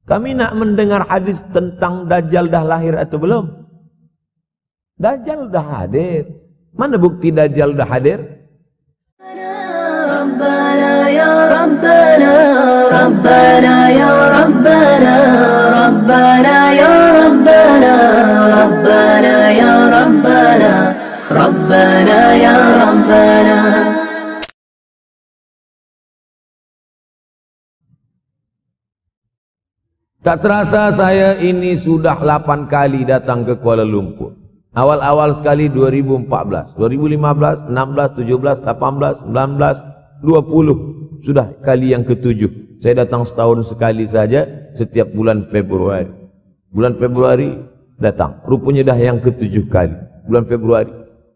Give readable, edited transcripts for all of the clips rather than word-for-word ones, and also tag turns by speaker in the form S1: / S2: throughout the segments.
S1: Kami nak mendengar hadis tentang Dajjal dah lahir atau belum? Dajjal dah hadir. Mana bukti Dajjal dah hadir?
S2: Rabbana ya Rabbana, Rabbana ya Rabbana, Rabbana ya Rabbana, Rabbana ya Rabbana, Rabbana ya Rabbana.
S1: Tak terasa saya ini sudah 8 kali datang ke Kuala Lumpur. Awal-awal sekali 2014, 2015, 16, 17, 18, 19, 20. Sudah kali yang ke-7. Saya datang setahun sekali saja setiap bulan Februari. Bulan Februari datang. Rupanya dah yang ke-7 kali. Bulan Februari.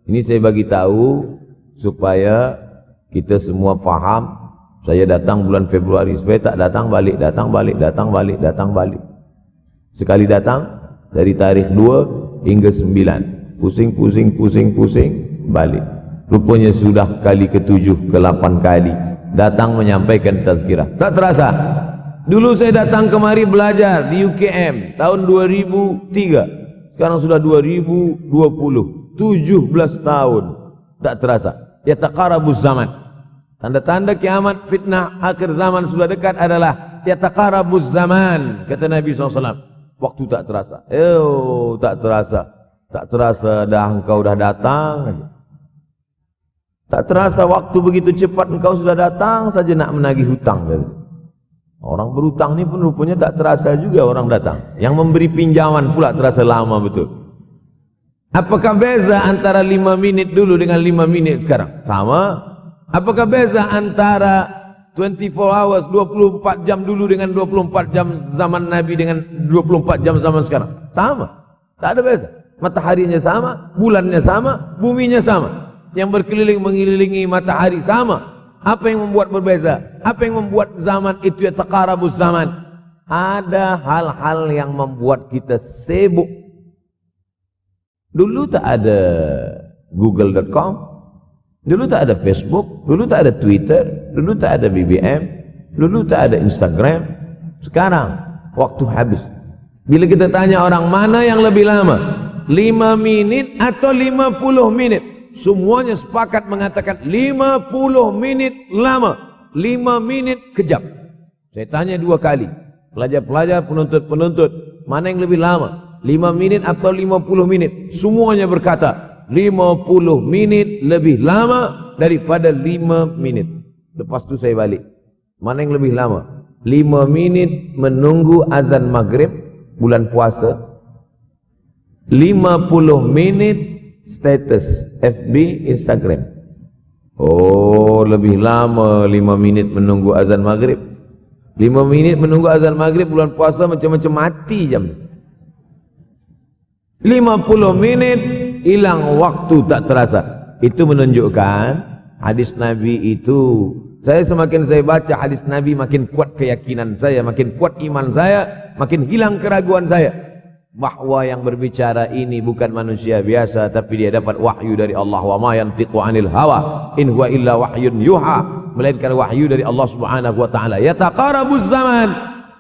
S1: Ini saya bagi tahu supaya kita semua faham. Saya datang bulan Februari supaya tak datang balik, datang balik, datang balik, datang balik. Sekali datang dari tarikh 2 hingga 9. Pusing, pusing, pusing, pusing, balik. Rupanya sudah kali ke-7, ke-8 kali datang menyampaikan tazkirah. Tak terasa. Dulu saya datang kemari belajar di UKM tahun 2003. Sekarang sudah 2020. 17 tahun. Tak terasa. Yataqarabuz zaman. Tanda-tanda kiamat, fitnah akhir zaman sudah dekat adalah yataqarabuz zaman, kata Nabi SAW. Waktu tak terasa. Tak terasa. Tak terasa dah engkau dah datang. Tak terasa waktu begitu cepat engkau sudah datang saja nak menagih hutang. Orang berhutang ni pun rupanya tak terasa juga orang datang. Yang memberi pinjaman pula terasa lama betul. Apakah beza antara 5 minit dulu dengan 5 minit sekarang? Sama. Apakah beza antara 24 hours, 24 jam dulu dengan 24 jam zaman Nabi dengan 24 jam zaman sekarang? Sama. Tak ada beza. Mataharinya sama, bulannya sama, buminya sama. Yang berkeliling mengelilingi matahari sama. Apa yang membuat berbeza? Apa yang membuat zaman itu yataqarabuz zaman? Ada hal-hal yang membuat kita sibuk. Dulu tak ada google.com, dulu tak ada Facebook, dulu tak ada Twitter, dulu tak ada BBM, dulu tak ada Instagram. Sekarang waktu habis. Bila kita tanya orang mana yang lebih lama, 5 minit atau 50 minit, semuanya sepakat mengatakan 50 menit lama, 5 menit kejap. Saya tanya 2 kali, pelajar-pelajar, penuntut-penuntut, mana yang lebih lama, 5 menit atau 50 menit? Semuanya berkata 50 menit lebih lama daripada 5 menit. Lepas tu saya balik, mana yang lebih lama? 5 menit menunggu azan maghrib bulan puasa, 50 menit status FB, Instagram. Oh, lebih lama 5 menit menunggu azan maghrib. 5 menit menunggu azan maghrib bulan puasa macam-macam mati jam. 50 menit hilang waktu tak terasa. Itu menunjukkan hadis Nabi itu, saya semakin saya baca hadis Nabi makin kuat keyakinan saya, makin kuat iman saya, makin hilang keraguan saya bahwa yang berbicara ini bukan manusia biasa, tapi dia dapat wahyu dari Allah. Wa ma yantiqu anil hawa in huwa illa wahyun yuha, melainkan wahyu dari Allah Subhanahu wa taala. Yataqarabuz zaman,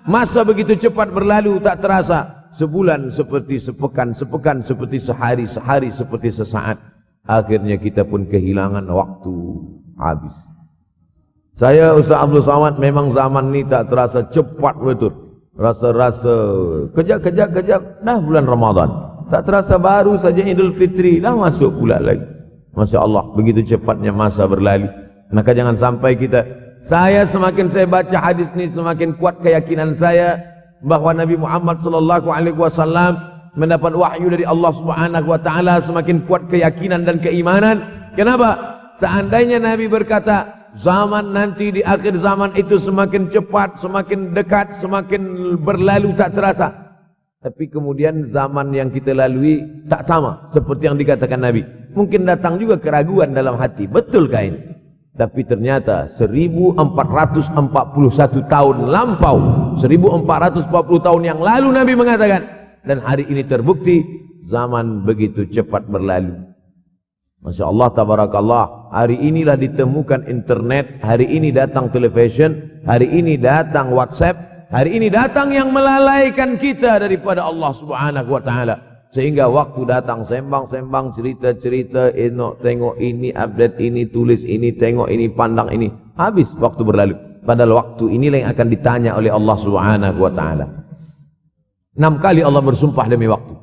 S1: masa begitu cepat berlalu tak terasa. Sebulan seperti sepekan, sepekan seperti sehari, sehari seperti sesaat. Akhirnya kita pun kehilangan waktu, habis. Saya Ustaz Abdul Samad, memang zaman ni tak terasa cepat betul. Rasa-rasa kejap, dah bulan Ramadan. Tak terasa baru saja Idul Fitri, dah masuk pula lagi. Masya Allah, begitu cepatnya masa berlalu. Maka jangan sampai kita, semakin saya baca hadis ni semakin kuat keyakinan saya bahwa Nabi Muhammad sallallahu alaihi wasallam mendapat wahyu dari Allah Subhanahu wa taala, semakin kuat keyakinan dan keimanan. Kenapa? Seandainya Nabi berkata zaman nanti di akhir zaman itu semakin cepat, semakin dekat, semakin berlalu tak terasa. Tapi kemudian zaman yang kita lalui tak sama seperti yang dikatakan Nabi. Mungkin datang juga keraguan dalam hati, betulkah ini? Tapi ternyata 1441 tahun lampau, 1440 tahun yang lalu Nabi mengatakan, dan hari ini terbukti zaman begitu cepat berlalu. Masya Allah, tabarakallah. Hari inilah ditemukan internet, hari ini datang television, hari ini datang WhatsApp, hari ini datang yang melalaikan kita daripada Allah Subhanahu wa taala. Sehingga waktu datang sembang-sembang, cerita-cerita, tengok ini, update ini, tulis ini, tengok ini, pandang ini. Habis waktu berlalu. Padahal waktu inilah yang akan ditanya oleh Allah Subhanahu wa taala. 6 kali Allah bersumpah demi waktu.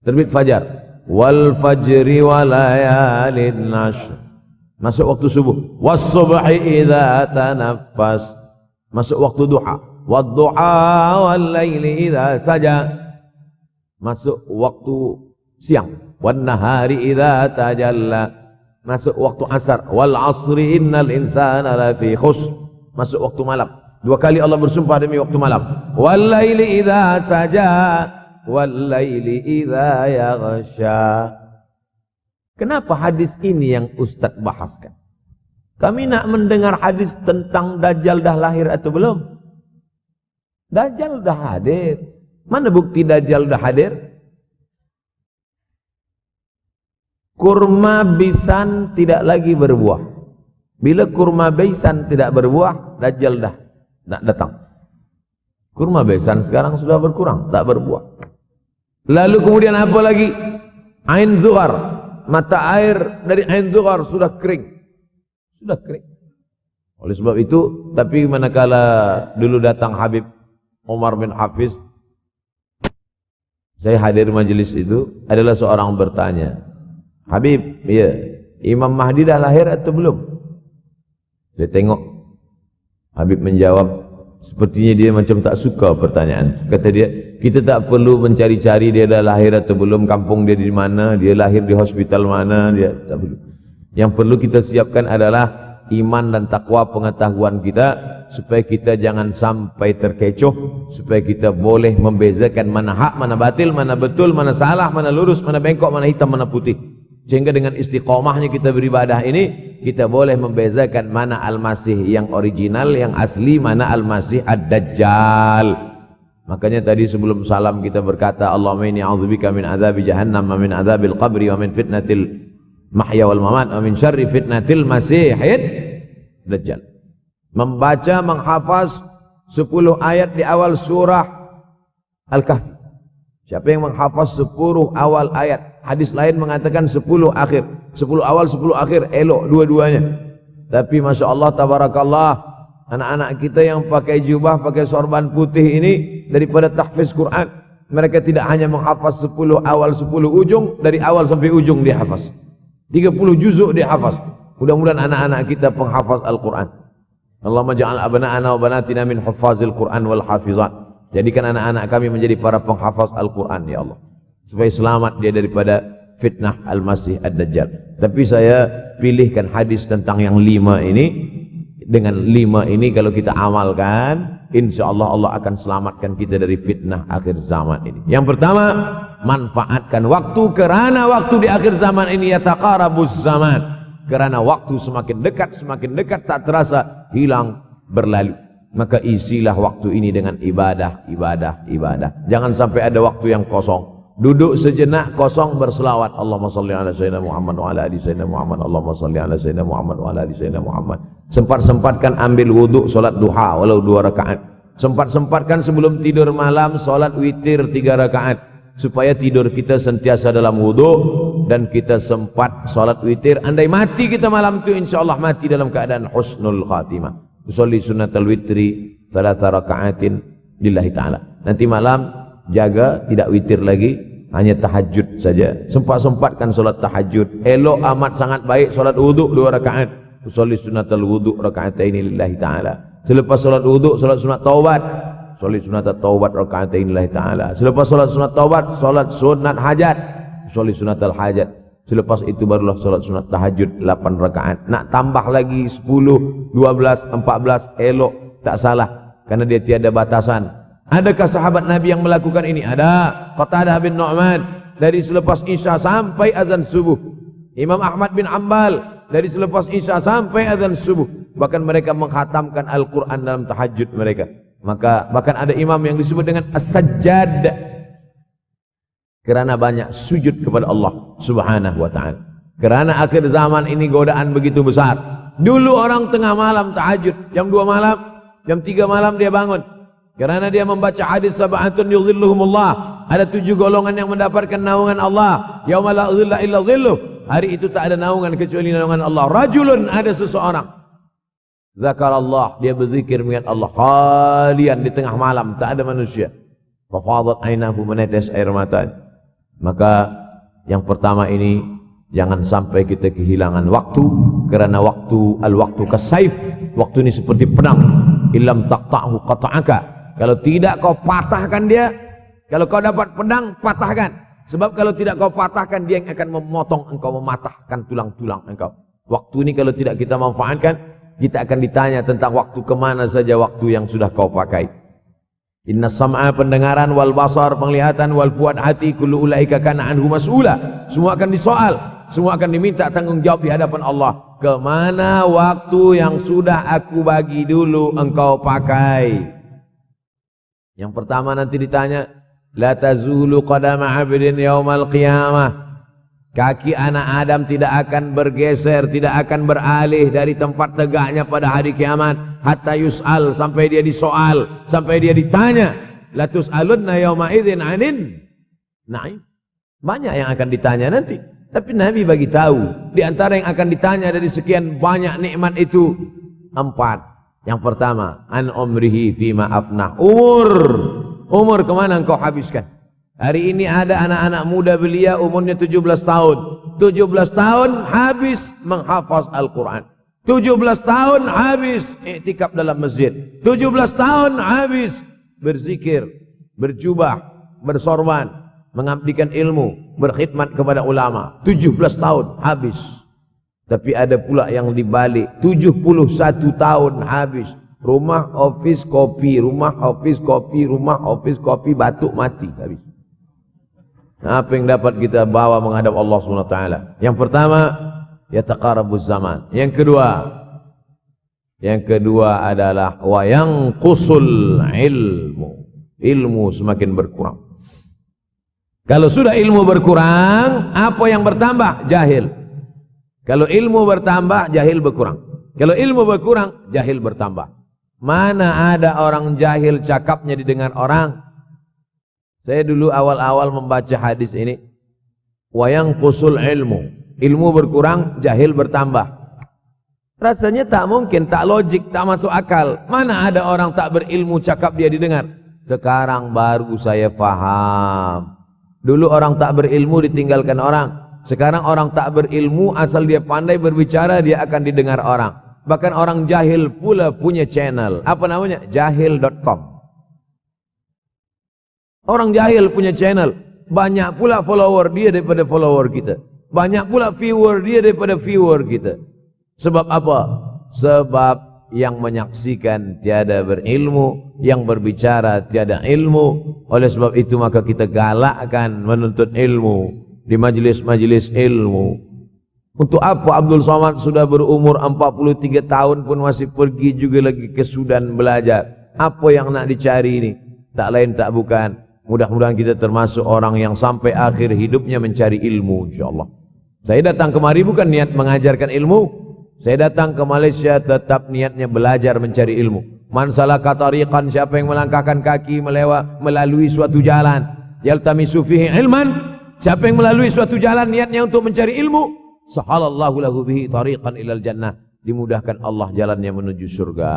S1: Terbit fajar. Wal fajri wa layalin nashr. Masuk waktu subuh. Was subhi idza tanaffas. Masuk waktu duha. Wad duha wal laili idza saja. Masuk waktu siang. Wan nahari idza tajalla. Masuk waktu asar. Wal asri innal insana lafi khusr. Masuk waktu malam. 2 kali Allah bersumpah demi waktu malam. Wal laili idza saja. Wal laili idza yaghsha. Kenapa hadis ini yang Ustaz bahaskan? Kami nak mendengar hadis tentang Dajjal dah lahir atau belum? Dajjal dah hadir. Mana bukti Dajjal dah hadir? Kurma bisan tidak lagi berbuah. Bila kurma bisan tidak berbuah, Dajjal dah nak datang. Kurma bisan sekarang sudah berkurang, tak berbuah. Lalu kemudian apa lagi? Ain Zuhar, mata air dari Ain Zuhar sudah kering. Sudah kering. Oleh sebab itu, tapi manakala dulu datang Habib Umar bin Hafiz, saya hadir majelis itu, adalah seorang bertanya, Habib, ya, Imam Mahdi dah lahir atau belum? Saya tengok, Habib menjawab, sepertinya dia macam tak suka pertanyaan. Kata dia, kita tak perlu mencari-cari dia dah lahir atau belum, kampung dia di mana, dia lahir di hospital mana, dia tak perlu. Yang perlu kita siapkan adalah iman dan takwa pengetahuan kita, supaya kita jangan sampai terkecoh, supaya kita boleh membezakan mana hak, mana batil, mana betul, mana salah, mana lurus, mana bengkok, mana hitam, mana putih. Sehingga dengan istiqomahnya kita beribadah ini, kita boleh membezakan mana Al-Masih yang original, yang asli, mana Al-Masih Ad-Dajjal. Makanya tadi sebelum salam kita berkata, Allahumma inni a'udzubika min azabi jahannam, wa min azabil qabri, wa min fitnatil mahya wal mamat, wa min syarri fitnatil masihid Dajjal. Membaca, menghafaz 10 ayat di awal surah Al-Kahfi. Siapa yang menghafaz 10 awal ayat, hadis lain mengatakan 10 akhir, 10 awal 10 akhir, elok dua-duanya. Tapi Masya Allah, tabarakallah, anak-anak kita yang pakai jubah, pakai sorban putih ini, daripada tahfiz Quran, mereka tidak hanya menghafaz 10 awal 10 ujung, dari awal sampai ujung dia hafaz, 30 juzuk dia hafaz. Mudah-mudahan anak-anak kita penghafaz Al-Quran. Allahumma ja'al abna'ana wa banatina min huffazil Quran wal hafizat. Jadikan anak-anak kami menjadi para penghafaz Al-Quran, ya Allah, supaya selamat dia daripada fitnah Al-Masih Ad-Dajjal. Tapi saya pilihkan hadis tentang yang 5 ini. Dengan 5 ini kalau kita amalkan, insya Allah Allah akan selamatkan kita dari fitnah akhir zaman ini. Yang pertama, manfaatkan waktu, kerana waktu di akhir zaman ini yataqarabuz zaman. Kerana waktu semakin dekat tak terasa, hilang, berlalu. Maka isilah waktu ini dengan ibadah. Jangan sampai ada waktu yang kosong. Duduk sejenak kosong berselawat. Allahumma salli ala sayyidina Muhammad wa ala ali sayyidina Muhammad. Allahumma salli ala sayyidina Muhammad wa ala ali sayyidina Muhammad. Sempat-sempatkan ambil wuduk solat duha walau 2 rakaat. Sempat-sempatkan sebelum tidur malam solat witir 3 rakaat. Supaya tidur kita sentiasa dalam wuduk, dan kita sempat salat witir. Andai mati kita malam itu, insyaallah mati dalam keadaan husnul khatimah. Usolli sunnatal witri 3 raka'atin lillahi ta'ala. Nanti malam jaga tidak witir lagi, hanya tahajud saja. Sempat-sempatkan salat tahajud. Elok amat sangat baik salat wuduk 2 rakaat. Usolli sunnatal wudu raka'ataini lillahi ta'ala. Selepas salat wuduk, salat sunat taubat. Salat sunat taubat raka'atain lillahi ta'ala. Selepas salat sunat taubat, salat sunat hajat. Salat sunat al-hajat. Selepas itu barulah salat sunat tahajud 8 rakaat. Nak tambah lagi 10, 12, 14, elok, tak salah, karena dia tiada batasan. Adakah sahabat Nabi yang melakukan ini? Ada. Qatadah bin Nu'man, dari selepas Isya sampai azan subuh. Imam Ahmad bin Ambal, dari selepas Isya sampai azan subuh. Bahkan mereka mengkhatamkan Al-Quran dalam tahajud mereka. Maka bahkan ada imam yang disebut dengan as-sajjad, kerana banyak sujud kepada Allah Subhanahu wa ta'ala. Kerana akhir zaman ini godaan begitu besar. Dulu orang tengah malam tahajud, jam 2 malam, jam 3 malam dia bangun. Karena dia membaca hadis sab'atun yudhilluhumullah. Ada 7 golongan yang mendapatkan naungan Allah. Yauma la dhilla illa dhilluh. Hari itu tak ada naungan kecuali naungan Allah. Rajulun, ada seseorang. Zakarallah, dia berzikir mengingat Allah. Khalian, di tengah malam, tak ada manusia. Fafadat ainahu, menetes air mata. Maka yang pertama ini, jangan sampai kita kehilangan waktu. Kerana waktu kasaif. Waktu ini seperti pedang. Illam taqta'hu qata'aka. Kalau tidak kau patahkan dia. Kalau kau dapat pedang, patahkan. Sebab kalau tidak kau patahkan, dia yang akan memotong engkau, mematahkan tulang-tulang engkau. Waktu ini kalau tidak kita manfaatkan, kita akan ditanya tentang waktu kemana saja waktu yang sudah kau pakai. Inna sam'a, pendengaran, wal basar, penglihatan, wal fuad, hati, kullu ulaika kana anhu mas'ula. Semua akan disoal, semua akan diminta tanggung jawab di hadapan Allah. Kemana waktu yang sudah aku bagi dulu engkau pakai? Yang pertama nanti ditanya, la tazulu qadama 'abdin yaumal qiyamah. Kaki anak Adam tidak akan bergeser, tidak akan beralih dari tempat tegaknya pada hari kiamat hatta yus'al, sampai dia disoal, sampai dia ditanya. La tus'alunna yauma idzin 'anin na'im. Banyak yang akan ditanya nanti. Tapi Nabi bagi tahu, di antara yang akan ditanya dari sekian banyak nikmat itu 4. Yang pertama, an umrihi fima afnah. Umur kemana engkau habiskan? Hari ini ada anak-anak muda belia umurnya 17 tahun. 17 tahun habis menghafaz Al-Quran. 17 tahun habis iktikaf dalam masjid. 17 tahun habis berzikir, berjubah, bersorban, mengabdikan ilmu, berkhidmat kepada ulama. 17 tahun habis. Tapi ada pula yang dibalik, 71 tahun habis. Rumah, office, kopi, rumah, office, kopi, rumah, office, kopi, batuk, mati habis. Apa yang dapat kita bawa menghadap Allah SWT? Yang pertama, yataqarabuz zaman. Yang kedua adalah wa yanqusul ilmu. Ilmu semakin berkurang. Kalau sudah ilmu berkurang, apa yang bertambah? Jahil. Kalau ilmu bertambah, jahil berkurang. Kalau ilmu berkurang, jahil bertambah. Mana ada orang jahil cakapnya didengar orang? Saya dulu awal-awal membaca hadis ini. Wa yanqusul ilmu. Ilmu berkurang, jahil bertambah. Rasanya tak mungkin, tak logik, tak masuk akal. Mana ada orang tak berilmu cakap dia didengar? Sekarang baru saya faham. Dulu orang tak berilmu ditinggalkan orang. Sekarang orang tak berilmu, asal dia pandai berbicara, dia akan didengar orang. Bahkan orang jahil pula punya channel. Apa namanya? Jahil.com. Orang jahil punya channel. Banyak pula follower dia daripada follower kita. Banyak pula viewer dia daripada viewer kita. Sebab apa? Sebab yang menyaksikan tiada berilmu, yang berbicara tiada ilmu. Oleh sebab itu maka kita galakkan menuntut ilmu di majlis-majlis ilmu. Untuk apa Abdul Somad sudah berumur 43 tahun pun masih pergi juga lagi ke Sudan belajar? Apa yang nak dicari ini? Tak lain tak bukan, mudah-mudahan kita termasuk orang yang sampai akhir hidupnya mencari ilmu, insyaAllah. Saya datang kemari bukan niat mengajarkan ilmu. Saya datang ke Malaysia tetap niatnya belajar mencari ilmu. Man salaka tariqan, siapa yang melangkahkan kaki melalui suatu jalan, yaltamisu fihi ilman, siapa yang melalui suatu jalan niatnya untuk mencari ilmu, sahalallahu lahu bihi tariqan ilal jannah, dimudahkan Allah jalannya menuju surga.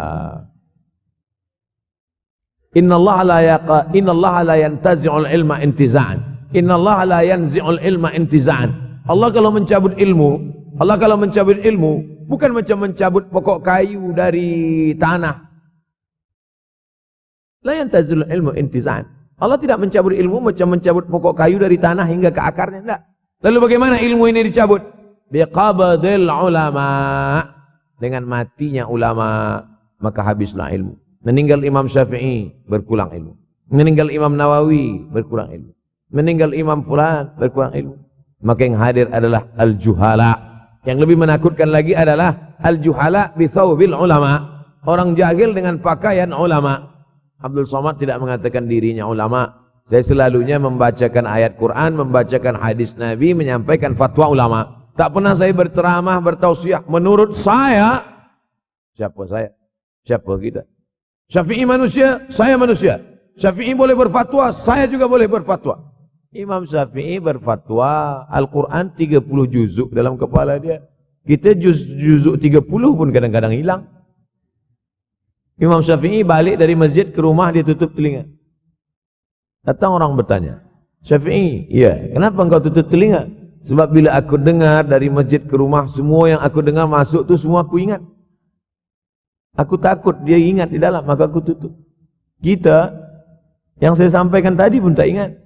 S1: Innallaha la yantazi'ul ilma intiza'an. Innallaha la yanzi'ul ilma intiza'an. Allah kalau mencabut ilmu, bukan macam mencabut pokok kayu dari tanah. La yantazilul ilmu intiza'an. Allah tidak mencabut ilmu macam mencabut pokok kayu dari tanah hingga ke akarnya, tidak. Lalu bagaimana ilmu ini dicabut? Biqabdil ulama. Dengan matinya ulama, maka habislah ilmu. Meninggal Imam Syafi'i, berkurang ilmu. Meninggal Imam Nawawi, berkurang ilmu. Meninggal Imam Fulan, berkurang ilmu. Maka yang hadir adalah al-juhala. Yang lebih menakutkan lagi adalah al-juhala bi thawbil ulama. Orang jahil dengan pakaian ulama. Abdul Somad tidak mengatakan dirinya ulama. Saya selalunya membacakan ayat Quran, membacakan hadis Nabi, menyampaikan fatwa ulama. Tak pernah saya berceramah, bertausiah. Menurut saya, siapa saya? Siapa kita? Syafi'i manusia, saya manusia. Syafi'i boleh berfatwa, saya juga boleh berfatwa. Imam Syafi'i berfatwa, Al-Quran 30 juzuk dalam kepala dia. Kita juzuk 30 pun kadang-kadang hilang. Imam Syafi'i balik dari masjid ke rumah, dia tutup telinga. Datang orang bertanya, Syafi'i, ya, kenapa engkau tutup telinga? Sebab bila aku dengar dari masjid ke rumah, semua yang aku dengar masuk tu semua aku ingat. Aku takut dia ingat di dalam, maka aku tutup. Kita, yang saya sampaikan tadi pun tak ingat.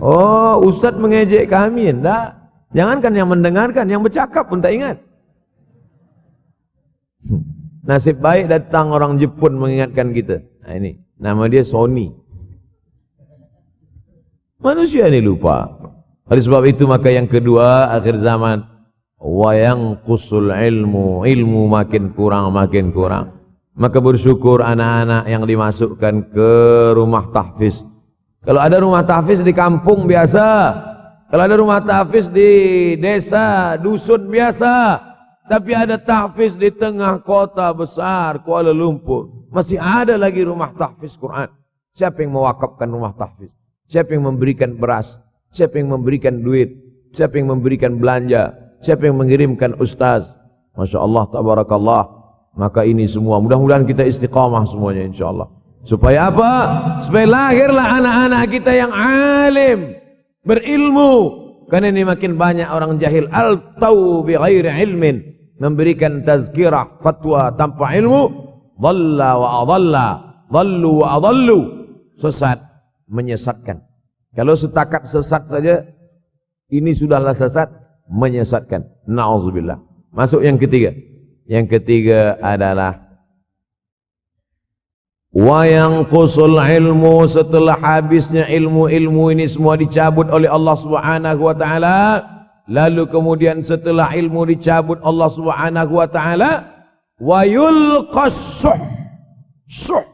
S1: Oh, Ustaz mengejek kami, enggak. Jangankan yang mendengarkan, yang bercakap pun tak ingat. Nasib baik datang orang Jepun mengingatkan kita. Nah, ini, nama dia Sony. Manusia ini lupa. Oleh sebab itu maka yang kedua, akhir zaman, wa yanqusul ilmu, ilmu makin kurang. Maka bersyukur anak-anak yang dimasukkan ke rumah tahfiz. Kalau ada rumah tahfiz di kampung biasa, kalau ada rumah tahfiz di desa, dusun biasa, tapi ada tahfiz di tengah kota besar Kuala Lumpur, masih ada lagi rumah tahfiz Quran. Siapa yang mewakafkan rumah tahfiz? Siapa yang memberikan beras? Siapa yang memberikan duit? Siapa yang memberikan belanja? Siapa yang mengirimkan ustaz? Masya Allah, tabarakallah. Maka ini semua, mudah-mudahan kita istiqamah semuanya insyaAllah. Supaya apa? Supaya lahirlah anak-anak kita yang alim, berilmu. Karena ini makin banyak orang jahil. Al-taw bi ghairi ilmin, memberikan tazkirah, fatwa tanpa ilmu. Dhalla wa adalla, dhallu wa adallu, sesat, menyesatkan. Kalau setakat sesat saja, ini sudahlah sesat, menyesatkan. Na'udzubillah. Masuk yang ketiga. Yang ketiga adalah wa yanqusul ilmu, setelah habisnya ilmu-ilmu ini semua dicabut oleh Allah Subhanahu wa taala, lalu kemudian setelah ilmu dicabut Allah Subhanahu wa taala, wa yulqas syuh.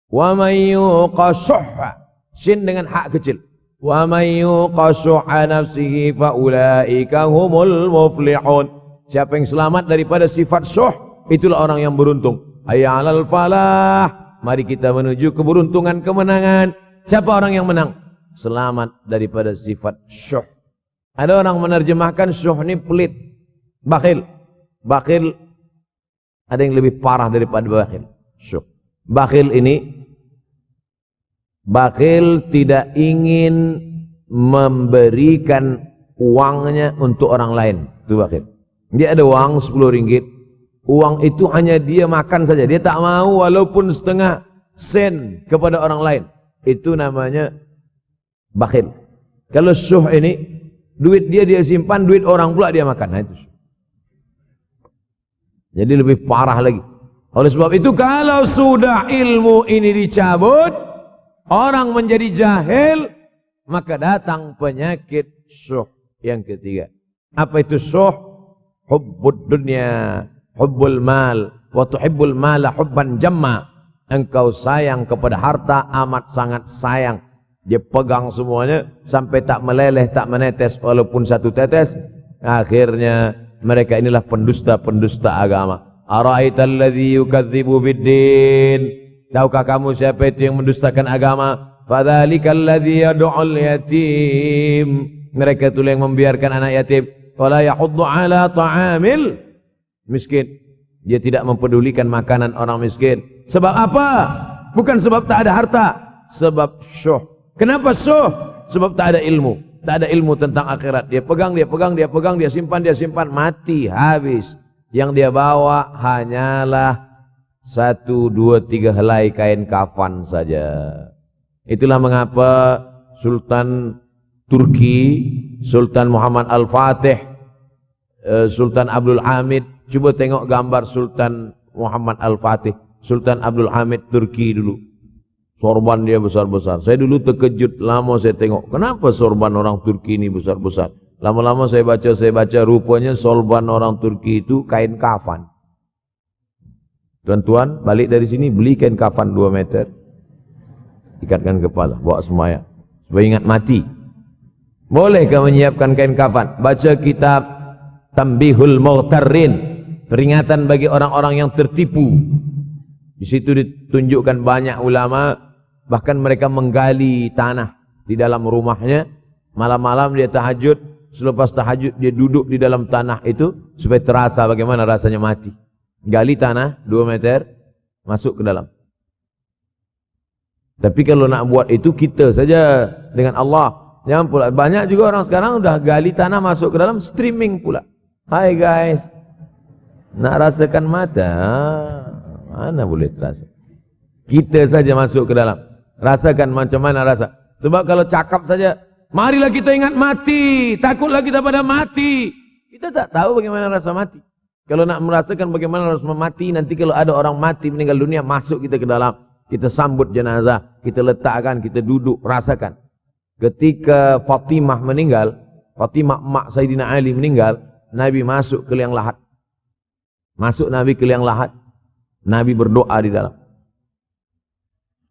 S1: Wa may yuqashuha, sin dengan hak kecil. Wa may yuqashuha nafsihi fa ulaika humul muflihun. Siapa yang selamat daripada sifat syuh, itulah orang yang beruntung. Hayya 'alal falah, mari kita menuju keberuntungan, kemenangan. Siapa orang yang menang? Selamat daripada sifat syuh. Ada orang menerjemahkan syuh ini pelit, bakhil. Bakhil ada yang lebih parah daripada bakhil. Syuh. Bakhil ini, bakhil tidak ingin memberikan uangnya untuk orang lain. Itu bakhil. Dia ada uang 10 ringgit. Uang itu hanya dia makan saja. Dia tak mau walaupun setengah sen kepada orang lain. Itu namanya bakhil. Kalau syuh ini, duit dia simpan, duit orang pula dia makan. Nah, itu syuh. Jadi lebih parah lagi. Oleh sebab itu kalau sudah ilmu ini dicabut, orang menjadi jahil, maka datang penyakit syuh yang ketiga. Apa itu syuh? Hubbud dunya, hubbul mal, wa tuhibbul mala hubban jamma. Engkau sayang kepada harta, amat sangat sayang. Dia pegang semuanya sampai tak meleleh, tak menetes walaupun satu tetes. Akhirnya mereka inilah pendusta-pendusta agama. Ara'aital ladzi yukadzibu biddin. Tahukah kamu siapa itu yang mendustakan agama? Fadzalikal ladzi yad'ul yatim. Mereka itulah yang membiarkan anak yatim. Wala yahuddu ala ta'amil miskin. Dia tidak mempedulikan makanan orang miskin. Sebab apa? Bukan sebab tak ada harta, sebab syuh. Kenapa syuh? Sebab tak ada ilmu. Tak ada ilmu tentang akhirat. Dia pegang, dia simpan, mati, habis. Yang dia bawa hanyalah 1, 2, 3 helai kain kafan saja. Itulah mengapa Sultan Turki, Sultan Muhammad Al-Fatih, Sultan Abdul Hamid. Coba tengok gambar Sultan Muhammad Al-Fatih, Sultan Abdul Hamid Turki dulu. Sorban dia besar-besar. Saya dulu terkejut, lama saya tengok. Kenapa sorban orang Turki ini besar-besar? Lama-lama saya baca, rupanya sorban orang Turki itu kain kafan. Tuan-tuan, balik dari sini beli kain kafan 2 meter. Ikatkan kepala, bawa sembahyang. Supaya ingat mati. Bolehkah menyiapkan kain kafan? Baca kitab Tambihul Mughtarrin, peringatan bagi orang-orang yang tertipu. Di situ ditunjukkan banyak ulama, bahkan mereka menggali tanah di dalam rumahnya. Malam-malam dia tahajud, selepas tahajud dia duduk di dalam tanah itu supaya terasa bagaimana rasanya mati. Gali tanah 2 meter, masuk ke dalam. Tapi kalau nak buat itu kita saja dengan Allah. Jangan pula, banyak juga orang sekarang udah gali tanah masuk ke dalam, streaming pula. Hai guys, nak rasakan mata? Mana boleh terasa? Kita saja masuk ke dalam, rasakan macam mana rasa. Sebab kalau cakap saja, marilah kita ingat mati, takutlah kita pada mati. Kita tak tahu bagaimana rasa mati. Kalau nak merasakan bagaimana rasa mati, nanti kalau ada orang mati meninggal dunia, masuk kita ke dalam. Kita sambut jenazah, kita letakkan, kita duduk, rasakan. Ketika Fatimah meninggal, Fatimah emak Sayyidina Ali meninggal, Nabi masuk ke liang lahat. Masuk Nabi ke liang lahat. Nabi berdoa di dalam.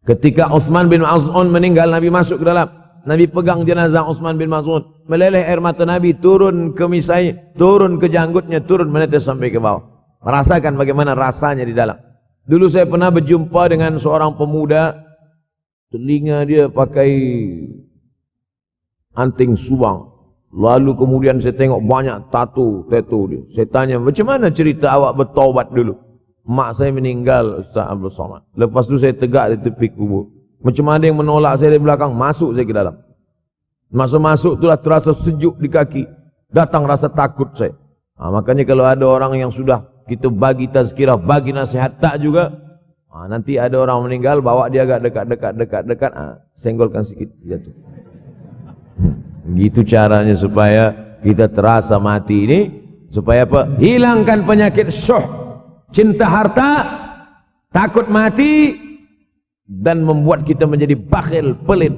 S1: Ketika Utsman bin Maz'un meninggal, Nabi masuk ke dalam. Nabi pegang jenazah Utsman bin Maz'un. Meleleh air mata Nabi, turun ke misai, turun ke janggutnya, turun menetes sampai ke bawah. Merasakan bagaimana rasanya di dalam. Dulu saya pernah berjumpa dengan seorang pemuda, telinga dia pakai anting subang. Lalu kemudian saya tengok banyak tato dia. Saya tanya, macam mana cerita awak bertaubat dulu? Mak saya meninggal, Ustaz Abdul Somad. Lepas tu saya tegak di tepi kubur. Macam ada yang menolak saya dari belakang, masuk saya ke dalam. Masa masuk itulah terasa sejuk di kaki. Datang rasa takut saya. Makanya kalau ada orang yang sudah kita bagi tazkirah, bagi nasihat tak juga, nanti ada orang meninggal, bawa dia agak dekat, senggolkan sikit, jatuh. Gitu caranya supaya kita terasa mati ini, supaya apa? Hilangkan penyakit syuh, cinta harta, takut mati, dan membuat kita menjadi bakhil, pelit.